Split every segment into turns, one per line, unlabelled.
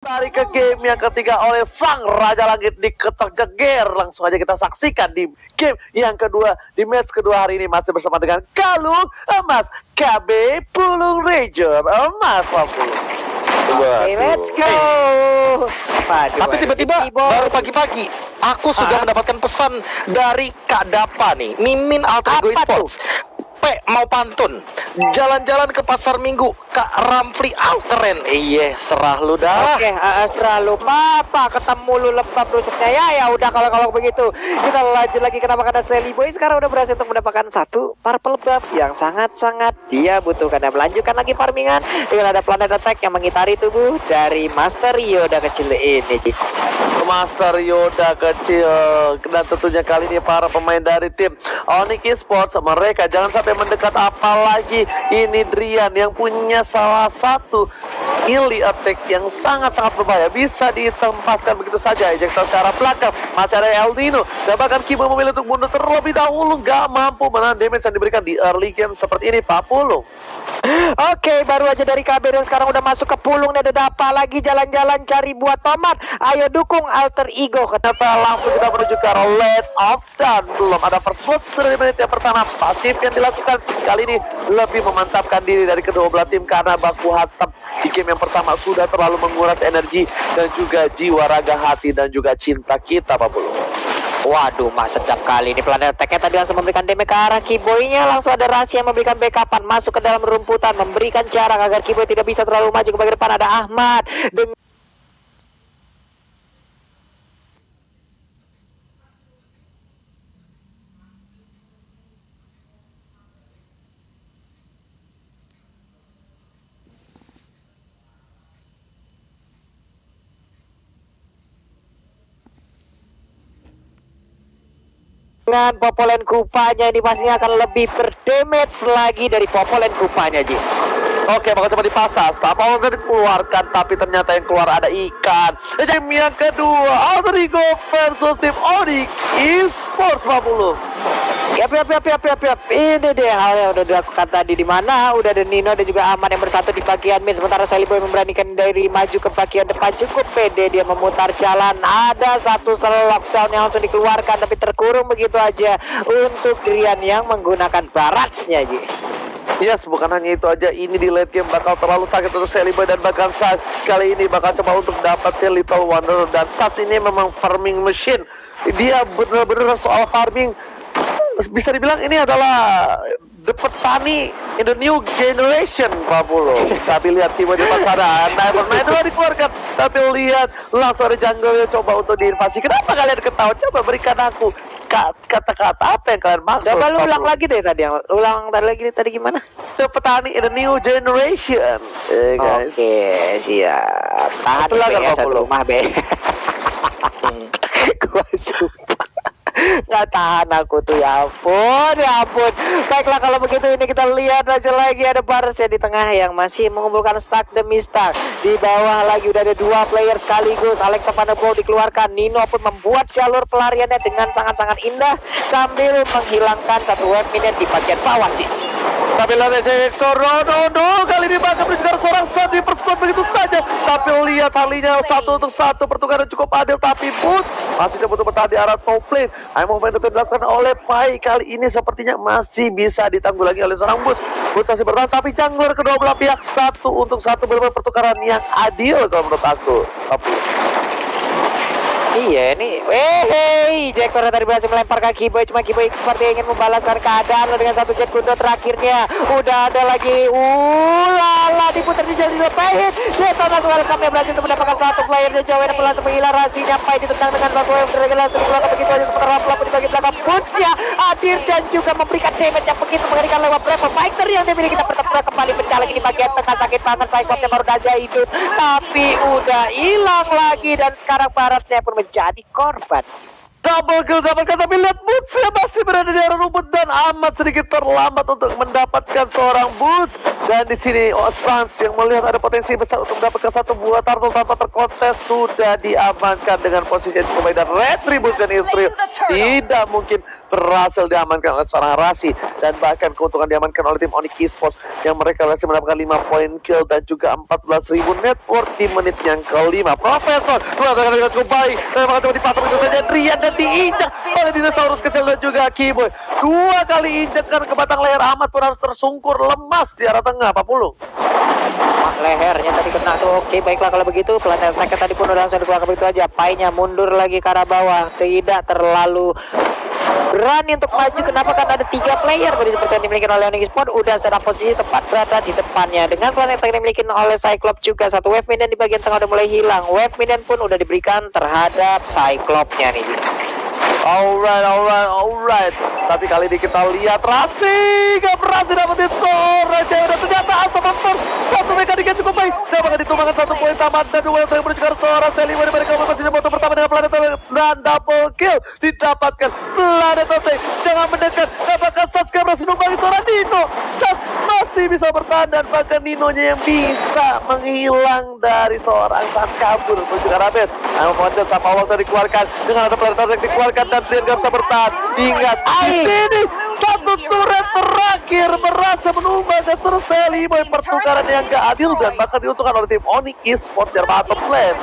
Kembali ke game yang ketiga oleh Sang Raja Langit diketok jeger. Langsung aja kita saksikan di game yang kedua. Di match kedua hari ini masih bersama dengan Kalung Emas KB Pulung Ranger Emas 40.
Oke, let's go.
Tapi tiba-tiba baru pagi-pagi aku sudah mendapatkan pesan dari Kak Dapa nih, Mimin Alter Ego Esports. Mau pantun jalan-jalan ke pasar minggu Kak Ramfli Alteren. Iya, serah lu dah.
Oke, terlalu papa ketemu lu lembab rusuknya ya udah kalau begitu kita lanjut lagi. Kenapa? Karena Sally Boy sekarang udah berhasil untuk mendapatkan satu purple buff yang sangat-sangat dia butuhkan dan melanjutkan lagi farmingan dengan ada planet attack yang mengitari tubuh dari Master Yoda kecil ini.
Master Yoda kecil, dan tentunya kali ini para pemain dari tim Onyx Esports mereka jangan sampai mendekat, apalagi ini Drian yang punya salah satu melee attack yang sangat-sangat berbahaya, bisa ditempaskan begitu saja. Ejector ke arah belakang, masih ada Eldino dan bahkan Kimo memilih untuk mundur terlebih dahulu, gak mampu menahan damage yang diberikan di early game seperti ini Pak Pulung.
Oke, baru aja dari KB dan sekarang udah masuk ke Pulung nih. Ada apa lagi jalan-jalan cari buat tomat? Ayo dukung Alter Ego.
Ternyata langsung kita menuju ke arah Let of Dawn. Belum ada first blood sudah di menit yang pertama. Pasif yang dilakukan kali ini lebih memantapkan diri dari kedua belah tim, karena baku hantam di game yang pertama sudah terlalu menguras energi dan juga jiwa, raga, hati dan juga cinta kita Pak Pulung.
Waduh, mas sedap kali ini planet attack-nya tadi langsung memberikan damage ke arah Kiboy-nya. Langsung ada rahasia memberikan backupan, masuk ke dalam rumputan, memberikan jarak agar Kiboy tidak bisa terlalu maju ke bagian depan. Ada Ahmad dengan Popolen Kupanya ini pastinya akan lebih berdamage lagi dari Popolen Kupanya, Ji.
Oke, bakal coba dipasang. Apa udah dikeluarkan, tapi ternyata yang keluar ada ikan. Dan game yang kedua, Alter Ego versus tim Onyx Esports 40.
Yap. Ini deh hal yang udah dilakukan tadi, di mana udah ada Nino dan juga Ahmad yang bersatu di bagian mid, sementara Sally Boy memberanikan dari maju ke bagian depan. Cukup pede dia memutar jalan. Ada satu lockdown yang langsung dikeluarkan, tapi terkurung begitu aja untuk Drian yang menggunakan barrage-nya, Ji.
Yes, bukan hanya itu aja, ini di late game bakal terlalu sakit untuk Sally Boy, dan bahkan saat kali ini bakal coba untuk dapatin Little Wonder. Dan saat ini memang farming machine, dia bener-bener soal farming bisa dibilang ini adalah the petani in the new generation Pak Pulung. Tapi lihat tiba-tiba sana Nevermind telah dikeluarkan, tapi lihat langsung ada jungle yang coba untuk diinvasi. Kenapa kalian ketawa? Coba berikan aku kata-kata apa yang kalian maksud.
Coba lu ulang lagi deh tadi, tadi gimana?
The petani in the new generation. Guys.
Oke, siap. Tahan ya, satu rumah be. Gua sumpah nggak tahan aku tuh, ya ampun. Baiklah kalau begitu, ini kita lihat aja lagi ada Barsnya di tengah yang masih mengumpulkan stack demi stack. Di bawah lagi udah ada dua player sekaligus. Alex Panebo dikeluarkan, Nino pun membuat jalur pelariannya dengan sangat-sangat indah sambil menghilangkan satu web minute di bagian bawah sih.
Tapi lihat Ejector Rododo kali ini bakal mengejar seorang saat di perspot begitu saja. Tapi lihat halinya 1-1 pertukaran cukup adil, tapi Boots masih coba untuk bertahan di arah top lane. Movement itu dilakukan oleh Pai kali ini sepertinya masih bisa ditanggulangi oleh seorang Boots. Boots masih bertahan, tapi jungler kedua belah pihak 1-1 benar-benar pertukaran yang adil kalau menurut aku.
Iya ini, Jack tadi berhasil melempar ke Kiboy, cuma Kiboy seperti ingin membalaskan keadaan dengan satu jet kuda terakhirnya. Udah ada lagi, lala diputar di jari lepahin. Dia sama welcome yang berhasil untuk mendapatkan satu player dan jauh yang berlangsung menghilang rahasinya. Pai ditendang dengan satu yang berhasil dikeluarkan begitu aja, sementara pelaku di bagian belakang Boots-nya hadir dan juga memberikan damage yang begitu mengerikan lewat berapa fighter yang dimiliki. Kita bertempur kembali pecah lagi di bagian tengah, sakit banget. Psychotnya baru aja hidup, tapi udah hilang lagi dan sekarang Baratnya pun menjadi korban.
Double kill dapatkan, tapi lihat Boots yang masih berada di area rumput dan amat sedikit terlambat untuk mendapatkan seorang Boots. Dan di sini Sans yang melihat ada potensi besar untuk mendapatkan satu buah turtle tanpa terkontes sudah diamankan dengan posisi yang cukup baik, dan Retribution Israel tidak mungkin berhasil diamankan oleh seorang Rasi, dan bahkan keuntungan diamankan oleh tim Onyx Esports yang mereka berhasil mendapatkan 5 poin kill dan juga 14.000 net worth di menit yang kelima. Profesor dua kali dengan cukup baik, dan bahkan coba dipasang itu saja Drian dan diinjak oleh dinosaurus kecil dan juga Kiboy. Dua kali injakan ke batang leher, amat pun harus tersungkur lemas di arah tengah. Pak Pulung,
lehernya tadi kena tuh. Oke, baiklah kalau begitu. Planet Attack tadi pun udah langsung dikeluarkan begitu aja. Painya mundur lagi ke arah bawah, tidak terlalu berani untuk maju. Kenapa? Karena ada 3 player tadi seperti yang dimiliki oleh Onyx Esports, udah setup posisi tepat berada di depannya. Dengan Planet Attack yang dimiliki oleh Cyclops juga, satu wave minion di bagian tengah udah mulai hilang. Wave minion pun udah diberikan terhadap Cyclops-nya nih.
Alright. Tapi kali ini kita lihat Rasi gak berhasil dapetin sore cewek, dan ternyata Alpha Monster satu mekaniknya cukup baik. Dan bakal ditumbangkan 1 poin tamat, dan duel yang menunjukkan seorang Selima di mereka posisinya foto pertama dengan Planet Attack, dan double kill didapatkan Planet Attack. Jangan mendekat, apakah Sasuke berhasil numpangi seorang Nino? Masih bisa bertahan, dan bahkan Ninonya yang bisa menghilang dari seorang saat kabur menuju ke arah base. Nah, Monster sampai awal dikeluarkan dengan ada Planet Attack dikeluarkan, dan Drian gak bisa bertahan. Ingat, di sini satu turret terakhir berhasil menumbangkan selesai 5 pertukaran yang gak adil, dan bahkan diuntungkan oleh tim Onyx Esports yang bottom lane.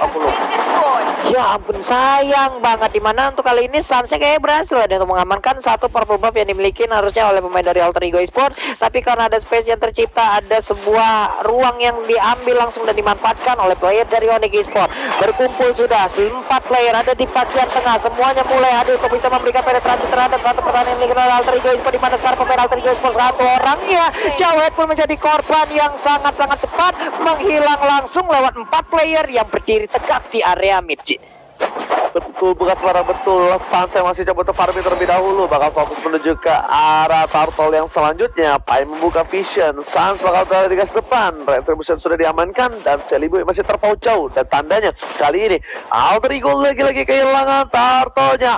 Ya ampun, sayang banget. Dimana untuk kali ini Sansnya kayak berhasil ada untuk mengamankan satu purple buff yang dimiliki harusnya oleh pemain dari Alter Ego Esports, tapi karena ada space yang tercipta, ada sebuah ruang yang diambil langsung dan dimanfaatkan oleh player dari Onyx Esports. Berkumpul sudah 4 player ada di bagian tengah, semuanya mulai hadir untuk bisa memberikan penetrasi terhadap satu pertahanan yang dimiliki oleh Alter Ego Esports, di mana sekarang pemain Alter Ego Esports satu orangnya Jawhead pun menjadi korban yang sangat-sangat cepat, menghilang langsung lewat 4 player yang berdiri tegak di area mid.
Betul, bukan sembarang betul. Sans yang masih coba untuk farming terlebih dahulu, bakal fokus menuju ke arah turtle yang selanjutnya. Pai membuka vision, Sans bakal berada di garis depan. Retribution sudah diamankan, dan Celebi masih terpaut jauh, dan tandanya kali ini Alter Ego lagi-lagi kehilangan turtle-nya.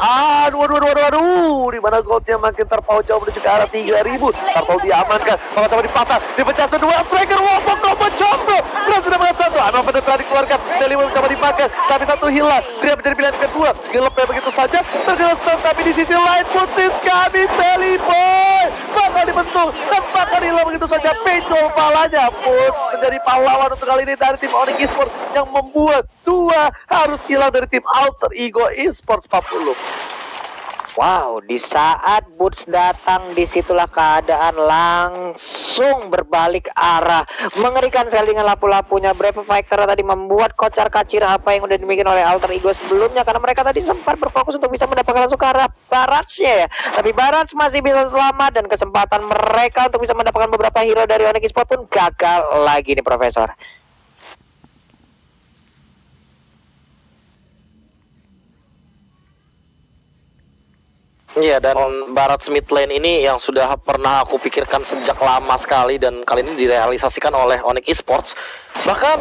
Aduh, di mana goldnya makin terpaut jauh menuju ke arah 3000. Turtle diamankan, bakal coba dipatah, dipecah kedua striker, wafok combo combo. Dan sudah menang satu, Amal penetrasi dikeluarkan, Celebi coba dipakai, tapi satu hilang. Dia menjadi pilihan kedua, gelepnya begitu saja tergelesem, tapi di sisi lain putih kami Celiboy bakal dibentuk dan bakal hilang begitu saja. Pencol palanya pun menjadi pahlawan untuk kali ini dari tim Onyx Esports yang membuat 2 harus hilang dari tim Alter Ego Esports 40.
Wow, di saat Boots datang, disitulah keadaan langsung berbalik arah. Mengerikan sekali dengan lapu-lapunya Brave Fighter tadi membuat kocar kacir apa yang udah dimiliki oleh Alter Ego sebelumnya, karena mereka tadi sempat berfokus untuk bisa mendapatkan langsung ke arah Barats-nya ya. Tapi Barats masih bisa selamat, dan kesempatan mereka untuk bisa mendapatkan beberapa hero dari Onyx Esports pun gagal lagi nih, Profesor.
Iya, dan Barat mid lane ini yang sudah pernah aku pikirkan sejak lama sekali, dan kali ini direalisasikan oleh Onyx Esports. Bahkan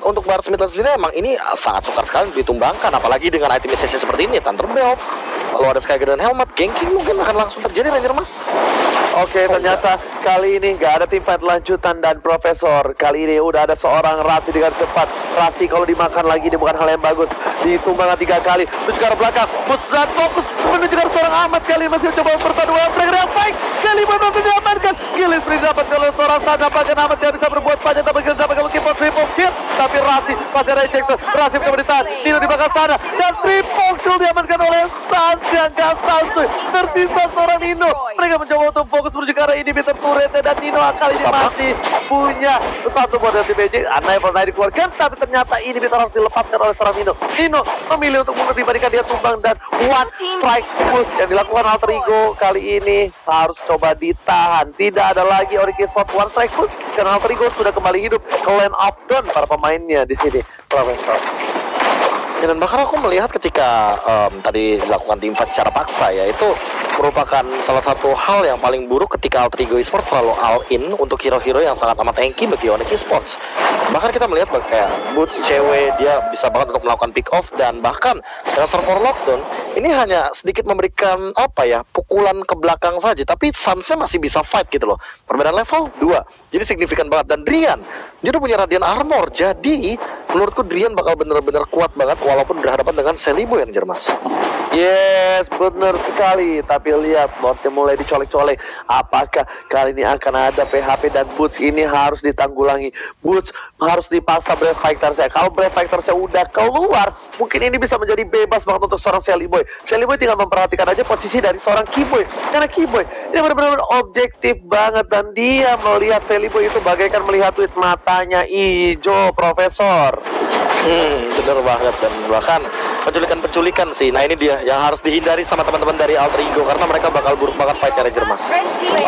untuk Barat mid lane sendiri emang ini sangat sukar sekali ditumbangkan, apalagi dengan itemization seperti ini, Thunderbelt, lalu ada Sky Garden Helmet, ganking mungkin akan langsung terjadi, Ranger Mas.
Oke, ternyata kali ini nggak ada tim fight lanjutan, dan Profesor kali ini udah ada seorang Rasi di garis depan. Rasi kalau dimakan lagi ini bukan hal yang bagus. Ditumbangkan 3 kali menuju ke arah belakang, Musran fokus menuju ke arah seorang Amat, kali masih mencoba perpaduan trigger yang baik. Kali berhasil diamankan, Gillis Free dapat oleh seorang Sada, bahkan Amat tidak bisa berbuat banyak, tapi Gillis dapat kalau kipas triple kill, tapi Rasi masih ada ejector. Rasi mencoba ditahan, Nino di belakang sana, dan triple kill diamankan oleh Sans yang gak santuy. Tersisa seorang Nino. Mereka mencoba untuk fokus menuju ke arah inhibitor turret, dan Nino kali ini masih punya satu model tim magic. Anai pernah dikeluarkan, tapi ternyata inhibitor harus dilepaskan oleh seorang Nino. Nino memilih untuk dibandingkan dia tumbang, dan one strike push yang dilakukan Alter Ego kali ini harus coba ditahan. Tidak ada lagi Onyx Esports one strike push, karena Alter Ego sudah kembali hidup ke lane up down para pemainnya di sini, Profesor.
Ya, dan bahkan aku melihat ketika tadi dilakukan team fight secara paksa ya, itu merupakan salah satu hal yang paling buruk ketika Alter Ego Esports terlalu all in untuk hero-hero yang sangat amat tanky bagi Onyx Esports. Bahkan kita melihat kayak Boots cewek, dia bisa banget untuk melakukan pick off, dan bahkan dengan server lockdown ini hanya sedikit memberikan apa ya, pukulan ke belakang saja, tapi Sunsnya masih bisa fight gitu loh. Perbedaan level 2, jadi signifikan banget. Dan Drian, dia udah punya Radiant Armor, jadi menurutku Drian bakal bener-bener kuat banget walaupun berhadapan dengan Celiboy yang Mas.
Yes, benar sekali. Tapi lihat, boardnya mulai dicolek-colek. Apakah kali ini akan ada PHP, dan Boots ini harus ditanggulangi. Boots harus dipaksa Brave Fighter-nya. Kalau Brave Fighter-nya udah keluar, mungkin ini bisa menjadi bebas banget untuk seorang Celiboy. Celiboy tinggal memperhatikan aja posisi dari seorang Keyboy. Karena Keyboy ini benar-benar objektif banget, dan dia melihat Celiboy itu bagaikan melihat duit, matanya hijau, Profesor.
Bener banget. Dan bahkan penculikan sih, nah ini dia yang harus dihindari sama teman-teman dari Alter Ego, karena mereka bakal buruk banget fight-nya Ranger Mas.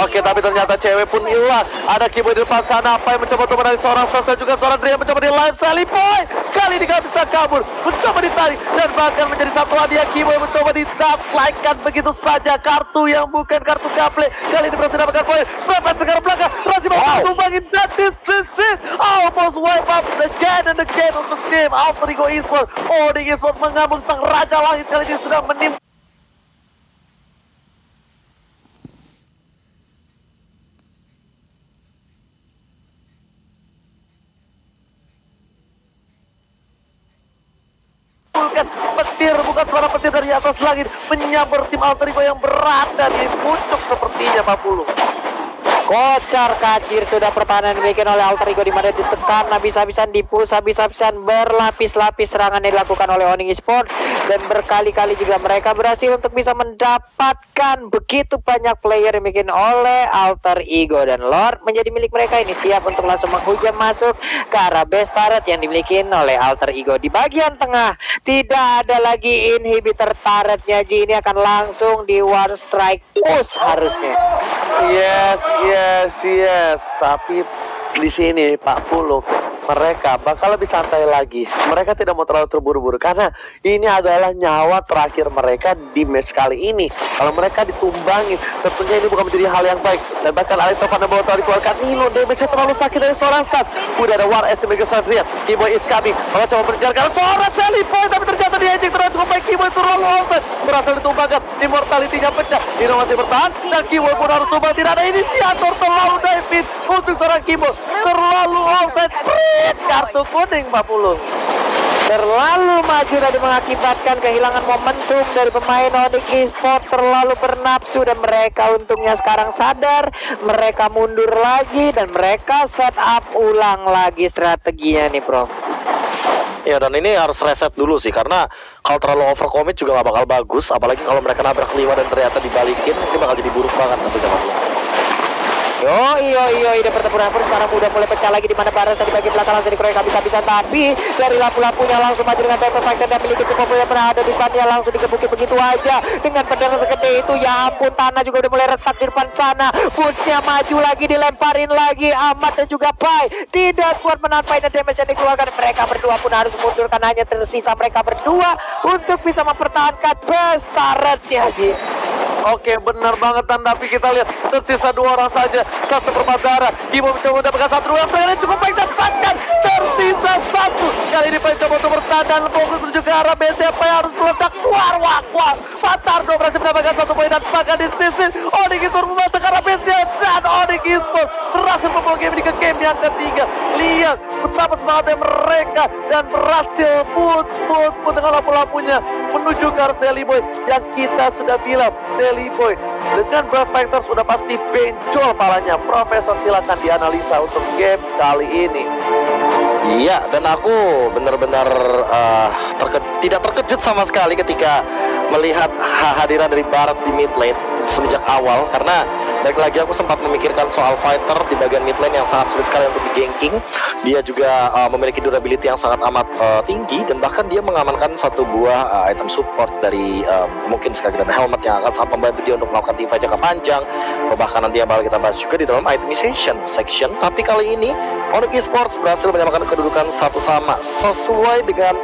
Oke, tapi ternyata cewek pun hilang. Ada Keyboy di depan sana, apa yang mencoba untuk menarik seorang Sans dan juga seorang Drian mencoba di live. Celiboy kali ini gak bisa kabur, mencoba ditarik, dan bahkan menjadi satu hadiah. Keyboy mencoba ditaflaikan begitu saja, kartu yang bukan kartu gaple. Kali ini berhasil dapatkan poin. Berapa sekarang belakang, Razi mau tumbangin, dan this is it. Almost wipe up again and again untuk tim Alter Ego Esports. Onyx Esports mengambil sang raja langit, kali ini sudah menimbulkan petir, bukan suara petir dari atas langit, menyambar tim Alter Ego yang berada di puncak sepertinya, Pak Pulu.
Kocar kacir sudah pertahanan dibikin oleh Alter Ego, di mana ditekan habis-habisan, dipush habis-habisan, berlapis-lapis serangan yang dilakukan oleh Onyx Esports, dan berkali-kali juga mereka berhasil untuk bisa mendapatkan begitu banyak player yang dibikin oleh Alter Ego, dan Lord menjadi milik mereka. Ini siap untuk langsung menghujam masuk ke arah base turret yang dimiliki oleh Alter Ego. Di bagian tengah tidak ada lagi inhibitor turretnya, Ji. Ini akan langsung di one strike push harusnya.
Yes. Tapi di sini Pak Puluk, mereka bakal lebih santai lagi. Mereka tidak mau terlalu terburu-buru, karena ini adalah nyawa terakhir mereka di match kali ini. Kalau mereka ditumbangi, tentunya ini bukan menjadi hal yang baik. Dan bahkan Alistar Van Den Botol dikeluarkan, Nilo damage-nya terlalu sakit dari seorang Sat. Udah ada War Estimate Drian. Keyboy is coming, mereka coba berjalan karena seorang Celiboy, tapi ternyata dia injek terlalu cukup baik. Keyboy terlalu offset, berhasil ditumbangkan. Immortality-nya pecah, Nilo masih bertahan, dan Keyboy pun harus tumbang. Tidak ada inisiator, terlalu David untuk seorang Keyboy, terlalu offset. Kartu kuning, Pak Pulung.
Terlalu maju dan mengakibatkan kehilangan momentum dari pemain Onyx Esports. Terlalu bernafsu, dan mereka untungnya sekarang sadar. Mereka mundur lagi, dan mereka set up ulang lagi strateginya nih, Prof.
Ya, dan ini harus reset dulu sih, karena kalau terlalu overcommit juga gak bakal bagus. Apalagi kalau mereka nabrak 5 dan ternyata dibalikin, ini bakal jadi buruk banget tentunya, Pak.
Ide pertempuran pun sekarang udah mulai pecah lagi, di mana Barca di bagian belakang langsung dikeroyok habis-habisan, tapi dari lampu-lampunya langsung maju dengan Pepper Fighter dan miliki cukup yang berada di depannya, langsung digebuki begitu aja dengan pedang segede itu. Ya ampun, tanah juga udah mulai retak di depan sana. Boots-nya maju lagi, dilemparin lagi. Ahmad dan juga Pai tidak kuat menahan Pai, dan damage yang dikeluarkan. Mereka berdua pun harus mundur, karena hanya tersisa mereka berdua untuk bisa mempertahankan base turret-nya, Ji.
Oke, benar banget, dan tapi kita lihat tersisa 2 orang saja. Satu perempat darah, Keyboy mencoba mendapatkan 1 yang terakhir cukup baik, dapatkan tersisa 1. Kali ini Pai coba untuk bertahan dan fokus menuju ke arah BC. Pai harus meledak keluar. Wah, Fatardo berhasil mendapatkan 1 poin, dan bahkan di sisi Onyx Esports membantu ke arah BC, dan Onyx Esports berhasil membawa game ini ke game yang ketiga. Lihat betapa semangatnya mereka, dan berhasil Boots dengan lampu-lampunya menuju ke arah Celiboy, yang kita sudah bilang Celiboy dengan Brave Fighter sudah pasti benjol palanya. Profesor, silakan dianalisa untuk game kali ini.
Iya, dan aku benar-benar tidak terkejut sama sekali ketika melihat hadiran dari Barat di mid lane semenjak awal, karena baik lagi aku sempat memikirkan soal fighter di bagian mid lane yang sangat sulit sekali untuk di-ganking. Dia juga memiliki durability yang sangat amat tinggi, dan bahkan dia mengamankan 1 buah item support dari mungkin sekali dan helmet yang akan sangat membantu dia untuk melakukan team fight jangka panjang. Bahkan nanti yang bakal kita bahas juga di dalam itemization section. Tapi kali ini Onyx Esports berhasil menyamakan kedudukan 1-1 sesuai dengan